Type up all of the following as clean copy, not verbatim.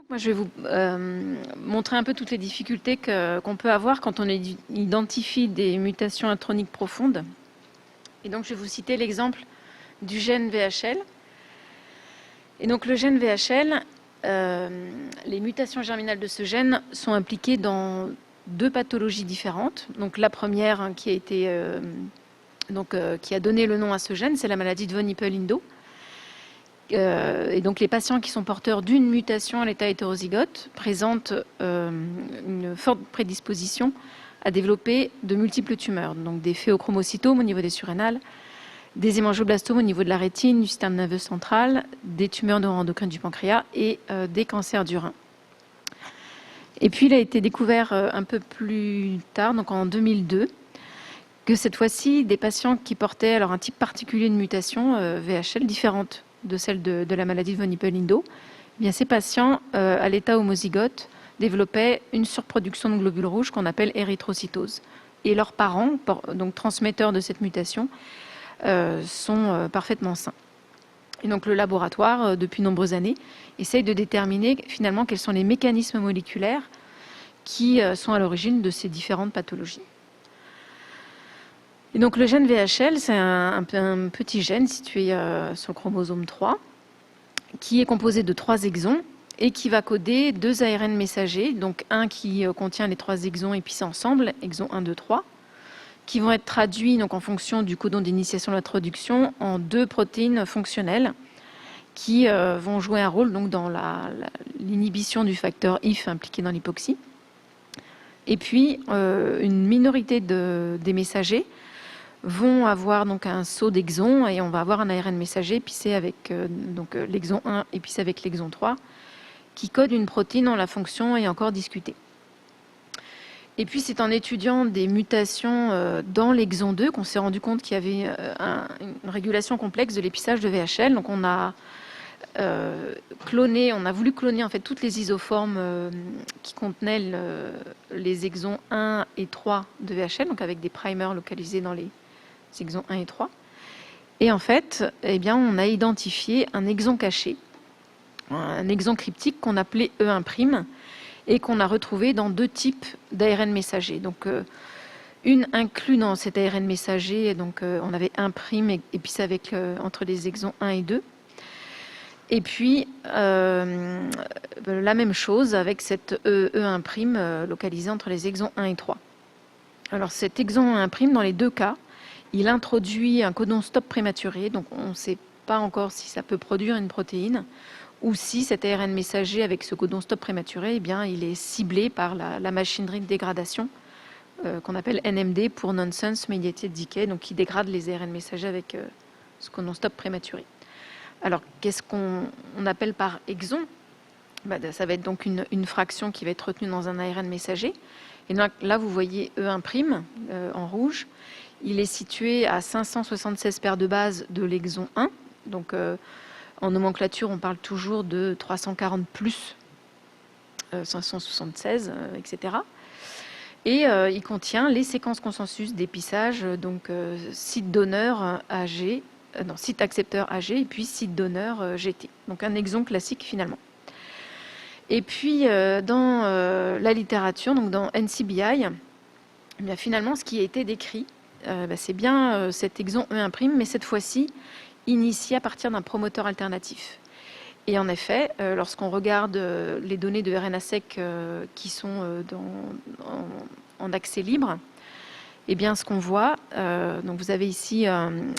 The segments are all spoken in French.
Moi, je vais vous montrer un peu toutes les difficultés qu'on peut avoir quand on identifie des mutations introniques profondes. Et donc, je vais vous citer l'exemple du gène VHL. Et donc, le gène VHL, les mutations germinales de ce gène sont impliquées dans deux pathologies différentes. Donc, la première, hein, qui a donné le nom à ce gène, c'est la maladie de von Hippel-Lindau. Et donc les patients qui sont porteurs d'une mutation à l'état hétérozygote présentent une forte prédisposition à développer de multiples tumeurs, donc des phéochromocytomes au niveau des surrénales, des hémangioblastomes au niveau de la rétine, du système nerveux central, des tumeurs neuroendocrines du pancréas et des cancers du rein. Et puis il a été découvert un peu plus tard, donc en 2002, que cette fois-ci, des patients qui portaient alors un type particulier de mutation, VHL, différente de celle de la maladie de von Hippel-Lindau, eh bien ces patients, à l'état homozygote, développaient une surproduction de globules rouges qu'on appelle érythrocytose. Et leurs parents, donc transmetteurs de cette mutation, sont parfaitement sains. Et donc le laboratoire, depuis nombreuses années, essaye de déterminer finalement quels sont les mécanismes moléculaires qui sont à l'origine de ces différentes pathologies. Et donc le gène VHL, c'est un petit gène situé sur le chromosome 3, qui est composé de 3 exons et qui va coder 2 ARN messagers, donc un qui contient les 3 exons épicés ensemble, exon 1, 2, 3, qui vont être traduits donc, en fonction du codon d'initiation de l'introduction en 2 protéines fonctionnelles qui vont jouer un rôle donc, dans l'inhibition du facteur IF impliqué dans l'hypoxie. Et puis, une minorité des messagers vont avoir donc un saut d'exon et on va avoir un ARN messager épicé avec l'exon 1 épicé avec l'exon 3 qui code une protéine dont la fonction est encore discutée. Et puis c'est en étudiant des mutations dans l'exon 2 qu'on s'est rendu compte qu'il y avait une régulation complexe de l'épissage de VHL. Donc on a voulu cloner en fait toutes les isoformes qui contenaient les exons 1 et 3 de VHL, donc avec des primers localisés dans les exons 1 et 3. Et en fait, eh bien, on a identifié un exon caché, un exon cryptique qu'on appelait E1' et qu'on a retrouvé dans 2 types d'ARN messagers. Donc, une inclue dans cet ARN messager, donc on avait 1' épicé avec entre les exons 1 et 2. Et puis, la même chose avec cette E1' localisée entre les exons 1 et 3. Alors, cet exon 1' dans les 2 cas, il introduit un codon stop prématuré, donc on ne sait pas encore si ça peut produire une protéine ou si cet ARN messager avec ce codon stop prématuré, eh bien, il est ciblé par la machinerie de dégradation qu'on appelle NMD pour Nonsense Mediated Decay, donc qui dégrade les ARN messagers avec ce codon stop prématuré. Alors, qu'est-ce qu'on appelle par exon ? Ça va être donc une fraction qui va être retenue dans un ARN messager. Et donc, là, vous voyez E1' en rouge. Il est situé à 576 paires de bases de l'exon 1. Donc, en nomenclature, on parle toujours de 340 plus 576, etc. Et il contient les séquences consensus d'épissage, donc site donneur AG, site accepteur AG et puis site donneur GT. Donc un exon classique finalement. Et puis dans la littérature, donc dans NCBI, eh bien, finalement ce qui a été décrit, c'est bien cet exon E1', mais cette fois-ci initié à partir d'un promoteur alternatif. Et en effet, lorsqu'on regarde les données de RNA-seq qui sont en accès libre, eh bien, ce qu'on voit, donc vous avez ici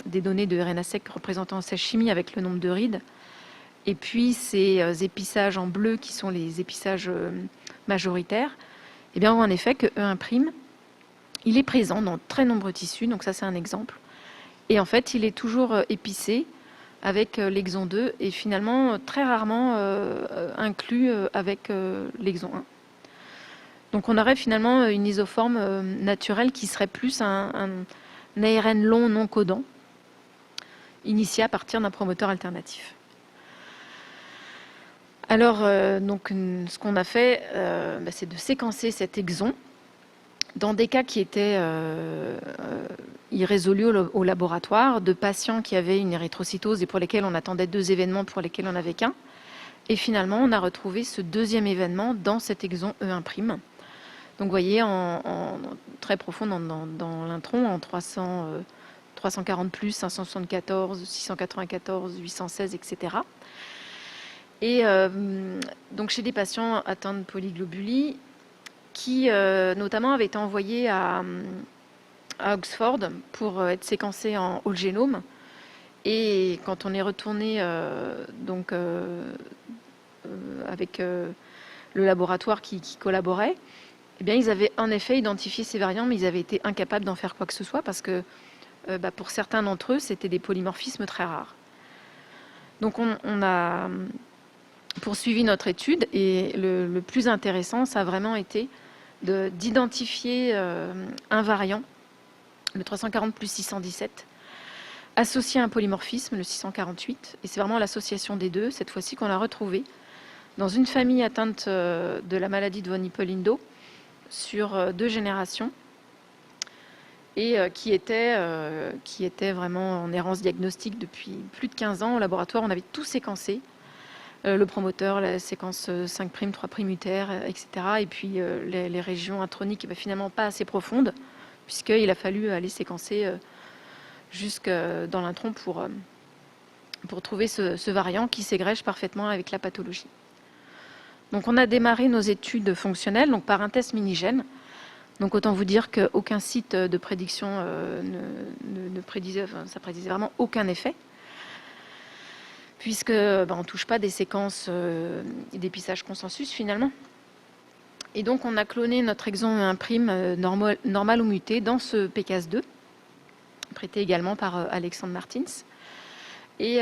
des données de RNA-seq représentant sa chimie avec le nombre de rides, et puis ces épissages en bleu qui sont les épissages majoritaires. Eh bien, on voit en effet que E1', il est présent dans très nombreux tissus, donc ça c'est un exemple. Et en fait, il est toujours épicé avec l'exon 2 et finalement très rarement inclus avec l'exon 1. Donc on aurait finalement une isoforme naturelle qui serait plus un ARN long non codant, initié à partir d'un promoteur alternatif. Alors, donc, ce qu'on a fait, c'est de séquencer cet exon dans des cas qui étaient irrésolus au laboratoire, de patients qui avaient une érythrocytose et pour lesquels on attendait 2 événements pour lesquels on n'avait qu'un, Et finalement, on a retrouvé ce deuxième événement dans cet exon E1'. Donc vous voyez, très profond dans l'intron, en 340 plus, 574, 694, 816, etc. Et donc chez des patients atteints de polyglobulie, qui notamment avaient été envoyés à Oxford pour être séquencés en whole génome. Et quand on est retourné avec le laboratoire qui collaborait, eh bien, ils avaient en effet identifié ces variants, mais ils avaient été incapables d'en faire quoi que ce soit parce que pour certains d'entre eux, c'était des polymorphismes très rares. Donc on a poursuivi notre étude et le plus intéressant, ça a vraiment été d'identifier un variant, le 340 plus 617, associé à un polymorphisme, le 648. Et c'est vraiment l'association des deux, cette fois-ci, qu'on a retrouvé dans une famille atteinte de la maladie de von Hippel-Lindau sur 2 générations et qui était vraiment en errance diagnostique depuis plus de 15 ans. Au laboratoire, on avait tout séquencé, le promoteur, la séquence 5', 3' unitaire, etc. Et puis les régions introniques, finalement pas assez profondes, puisqu'il a fallu aller séquencer jusque dans l'intron pour trouver ce variant qui s'égrège parfaitement avec la pathologie. Donc on a démarré nos études fonctionnelles donc par un test minigène. Donc autant vous dire qu'aucun site de prédiction ne prédisait, ça prédisait vraiment aucun effet, puisque on ne touche pas des séquences d'épissage consensus finalement. Et donc on a cloné notre exon 1' normal ou muté dans ce PCAS2, prêté également par Alexandre Martins. Et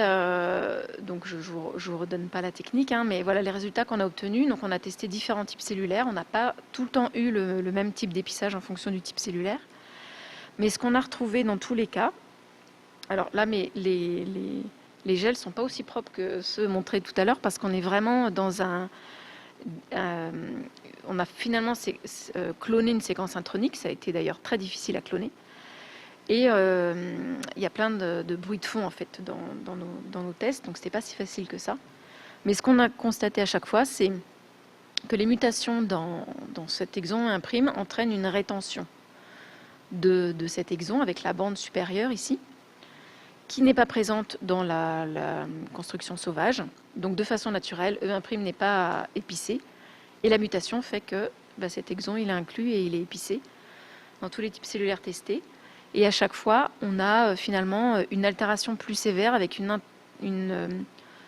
donc je vous redonne pas la technique, mais voilà les résultats qu'on a obtenus. Donc on a testé différents types cellulaires. On n'a pas tout le temps eu le même type d'épissage en fonction du type cellulaire. Mais ce qu'on a retrouvé dans tous les cas, alors là, mais les gels sont pas aussi propres que ceux montrés tout à l'heure parce qu'on est vraiment dans on a finalement cloné une séquence intronique. Ça a été d'ailleurs très difficile à cloner. Et il y a plein de bruit de fond en fait dans nos tests, donc c'était pas si facile que ça. Mais ce qu'on a constaté à chaque fois, c'est que les mutations dans cet exon 1' entraînent une rétention de cet exon avec la bande supérieure ici, qui n'est pas présente dans la construction sauvage. Donc de façon naturelle, E1' n'est pas épicé, et la mutation fait que cet exon il est inclus et il est épicé dans tous les types cellulaires testés. Et à chaque fois, on a finalement une altération plus sévère avec une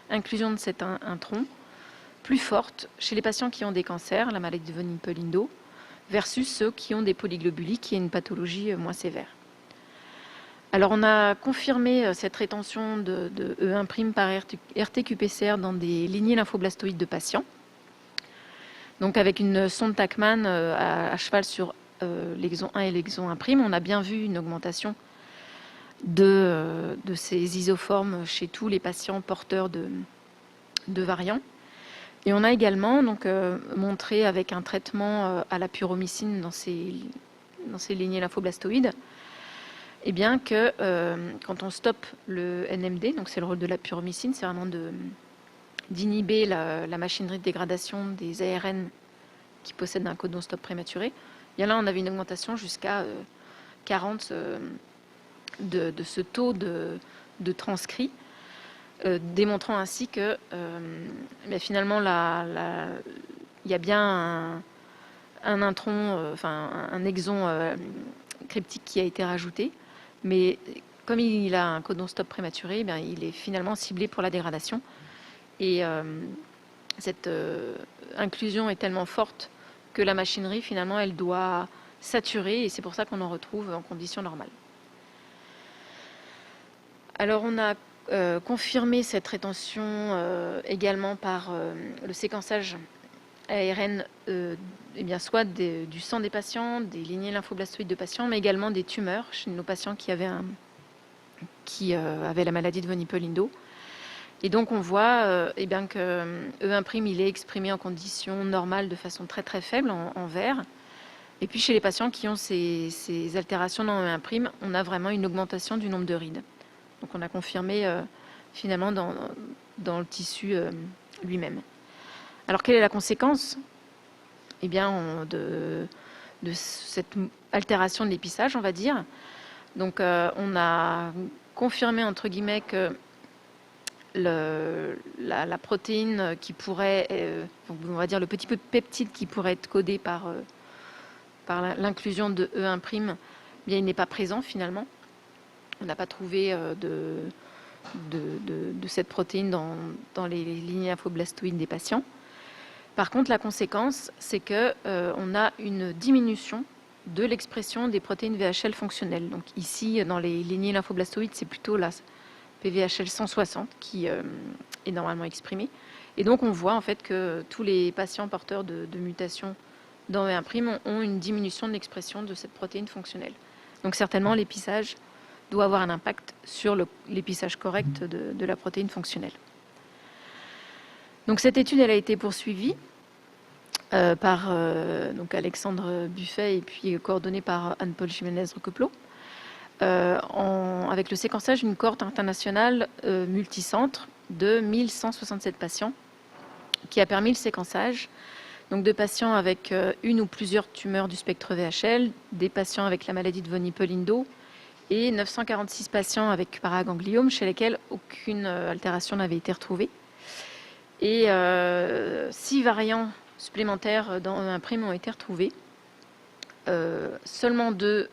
inclusion de cet intron plus forte chez les patients qui ont des cancers, la maladie de von Hippel-Lindau, versus ceux qui ont des polyglobulies, qui est une pathologie moins sévère. Alors on a confirmé cette rétention de E1' par RT-qPCR dans des lignées lymphoblastoïdes de patients. Donc avec une sonde Tachmann à cheval sur l'exon 1 et l'exon 1', on a bien vu une augmentation de ces isoformes chez tous les patients porteurs de variants. Et on a également montré avec un traitement à la puromycine dans ces lignées lymphoblastoïdes, eh bien que quand on stoppe le NMD, donc c'est le rôle de la puromycine, c'est vraiment d'inhiber la machinerie de dégradation des ARN qui possèdent un codon stop prématuré. Et là, on avait une augmentation jusqu'à 40 de ce taux de transcrit, démontrant ainsi que finalement, il y a bien un intron, un exon cryptique qui a été rajouté, mais comme il a un codon stop prématuré, il est finalement ciblé pour la dégradation. Et cette inclusion est tellement forte que la machinerie, finalement, elle doit saturer, et c'est pour ça qu'on en retrouve en conditions normales. Alors, on a confirmé cette rétention également par le séquençage ARN, soit du sang des patients, des lignées lymphoblastoïdes de patients, mais également des tumeurs chez nos patients qui avaient la maladie de von Hippel-Lindau. Et donc on voit que E1' il est exprimé en conditions normales de façon très très faible en vert. Et puis chez les patients qui ont ces altérations dans E1', on a vraiment une augmentation du nombre de rides. Donc on a confirmé finalement dans le tissu lui-même. Alors, quelle est la conséquence eh bien, de cette altération de l'épissage, on va dire. Donc, on a confirmé, entre guillemets, que la protéine qui pourrait, on va dire le petit peu de peptide qui pourrait être codé par l'inclusion de E1', bien, il n'est pas présent finalement. On n'a pas trouvé de cette protéine dans les lignées lymphoblastoïdes des patients. Par contre, la conséquence, c'est qu'on a une diminution de l'expression des protéines VHL fonctionnelles. Donc ici, dans les lignées lymphoblastoïdes, c'est plutôt la PVHL 160 qui est normalement exprimée. Et donc, on voit en fait que tous les patients porteurs de mutations dans E1' ont une diminution de l'expression de cette protéine fonctionnelle. Donc certainement, l'épissage doit avoir un impact sur l'épissage correct de la protéine fonctionnelle. Donc cette étude, elle a été poursuivie par donc Alexandre Buffet et puis coordonnée par Anne-Paul Jiménez-Recoplot avec le séquençage d'une cohorte internationale multicentre de 1167 patients qui a permis le séquençage donc de patients avec une ou plusieurs tumeurs du spectre VHL, des patients avec la maladie de von Hippel-Lindau et 946 patients avec paragangliome chez lesquels aucune altération n'avait été retrouvée. Et 6 variants supplémentaires dans E1' ont été retrouvés. Seulement 2,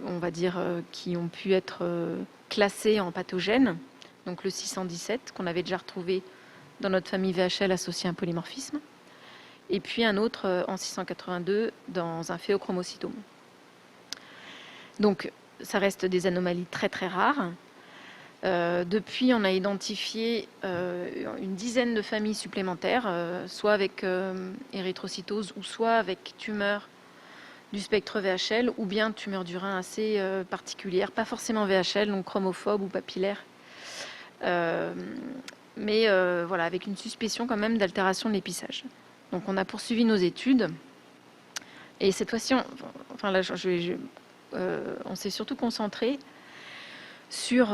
on va dire, qui ont pu être classés en pathogènes. Donc le 617, qu'on avait déjà retrouvé dans notre famille VHL associé à un polymorphisme. Et puis un autre en 682 dans un phéochromocytome. Donc ça reste des anomalies très très rares. Depuis, on a identifié une dizaine de familles supplémentaires, soit avec érythrocytose ou soit avec tumeur du spectre VHL ou bien tumeur du rein assez particulière, pas forcément VHL, donc chromophobe ou papillaire, mais voilà, avec une suspicion quand même d'altération de l'épissage. Donc on a poursuivi nos études et cette fois-ci, on s'est surtout concentré sur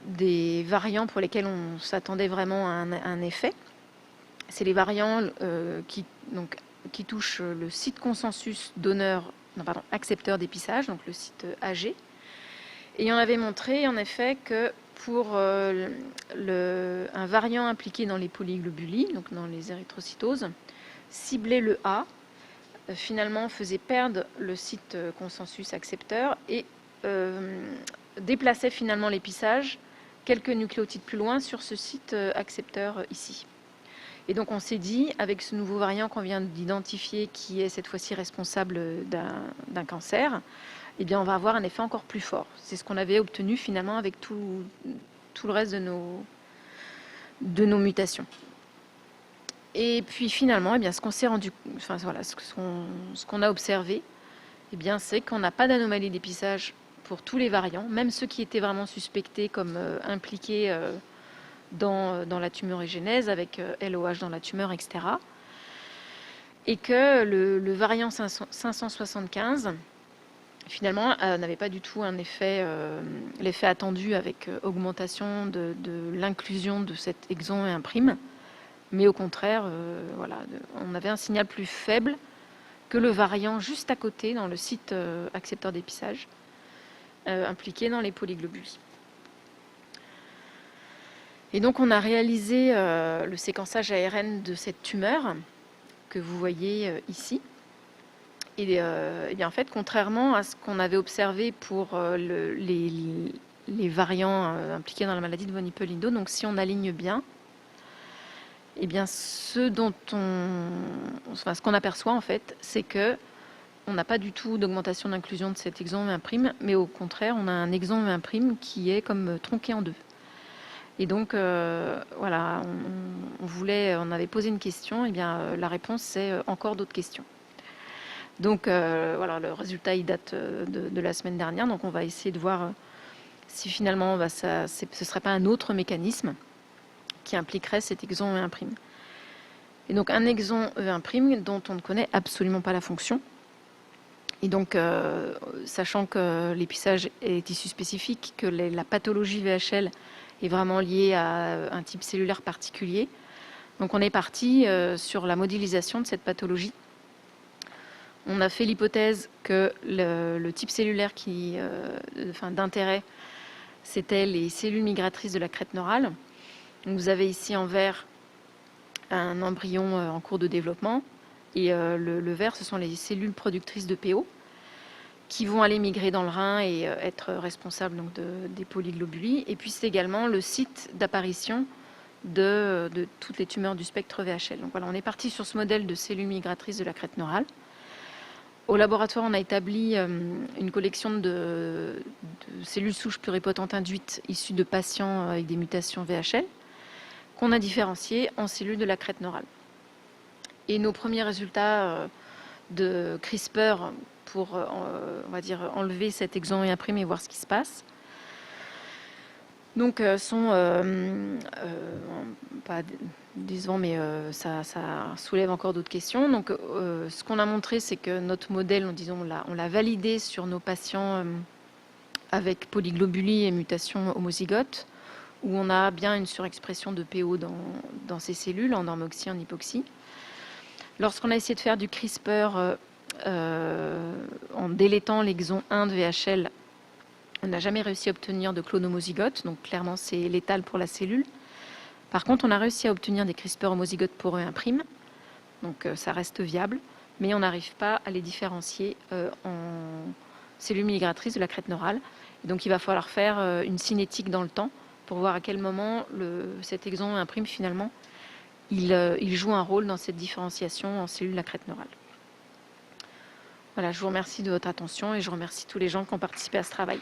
des variants pour lesquels on s'attendait vraiment à un effet. C'est les variants qui touchent le site consensus accepteur d'épissage, donc le site AG. Et on avait montré en effet que pour un variant impliqué dans les polyglobulies, donc dans les érythrocytoses, cibler le A finalement faisait perdre le site consensus accepteur et déplaçait finalement l'épissage quelques nucléotides plus loin sur ce site accepteur ici. Et donc on s'est dit, avec ce nouveau variant qu'on vient d'identifier, qui est cette fois-ci responsable d'un cancer, eh bien on va avoir un effet encore plus fort. C'est ce qu'on avait obtenu finalement avec tout le reste de nos mutations. Et puis finalement, eh bien, ce qu'on s'est rendu, ce qu'on a observé, eh bien, c'est qu'on n'a pas d'anomalie d'épissage pour tous les variants, même ceux qui étaient vraiment suspectés comme impliqués dans la tumorigénèse, avec LOH dans la tumeur, etc. Et que le variant 575, finalement, n'avait pas du tout un effet, l'effet attendu avec augmentation de l'inclusion de cet exon et E1', mais au contraire, on avait un signal plus faible que le variant juste à côté, dans le site accepteur d'épissage, impliqué dans les polyglobulies. Et donc, on a réalisé le séquençage ARN de cette tumeur que vous voyez ici. Et bien, en fait, contrairement à ce qu'on avait observé pour les variants impliqués dans la maladie de von Hippel-Lindau, donc si on aligne bien, eh bien, ce qu'on aperçoit en fait, c'est que on n'a pas du tout d'augmentation d'inclusion de cet exon E1', mais au contraire, on a un exon E1' qui est comme tronqué en deux. Et donc, voilà, on avait posé une question, et bien la réponse c'est encore d'autres questions. Donc, voilà, le résultat il date de la semaine dernière, donc on va essayer de voir si finalement ce ne serait pas un autre mécanisme qui impliquerait cet exon E1'. Et donc un exon E1' dont on ne connaît absolument pas la fonction. Et donc, sachant que l'épissage est tissu spécifique, que la pathologie VHL est vraiment lié à un type cellulaire particulier. Donc on est parti sur la modélisation de cette pathologie. On a fait l'hypothèse que le type cellulaire d'intérêt, c'était les cellules migratrices de la crête neurale. Donc vous avez ici en vert un embryon en cours de développement, et le vert, ce sont les cellules productrices de PO qui vont aller migrer dans le rein et être responsables donc, des polyglobulies. Et puis c'est également le site d'apparition de toutes les tumeurs du spectre VHL. Donc voilà, on est parti sur ce modèle de cellules migratrices de la crête neurale. Au laboratoire, on a établi une collection de cellules souches pluripotentes induites issues de patients avec des mutations VHL qu'on a différenciées en cellules de la crête neurale. Et nos premiers résultats de CRISPR pour on va dire, enlever cet exon et imprimer et voir ce qui se passe, donc sont pas décevants, mais ça soulève encore d'autres questions. Donc ce qu'on a montré, c'est que notre modèle, on l'a validé sur nos patients avec polyglobulie et mutation homozygote, où on a bien une surexpression de PO dans ces cellules, en normoxie, en hypoxie. Lorsqu'on a essayé de faire du CRISPR en délétant l'exon 1 de VHL, on n'a jamais réussi à obtenir de clone homozygote, donc clairement c'est létal pour la cellule. Par contre, on a réussi à obtenir des CRISPR homozygotes pour E1', donc ça reste viable, mais on n'arrive pas à les différencier en cellules migratrices de la crête neurale. Et donc il va falloir faire une cinétique dans le temps pour voir à quel moment cet exon E1' finalement il joue un rôle dans cette différenciation en cellules de la crête neurale. Voilà, je vous remercie de votre attention et je remercie tous les gens qui ont participé à ce travail.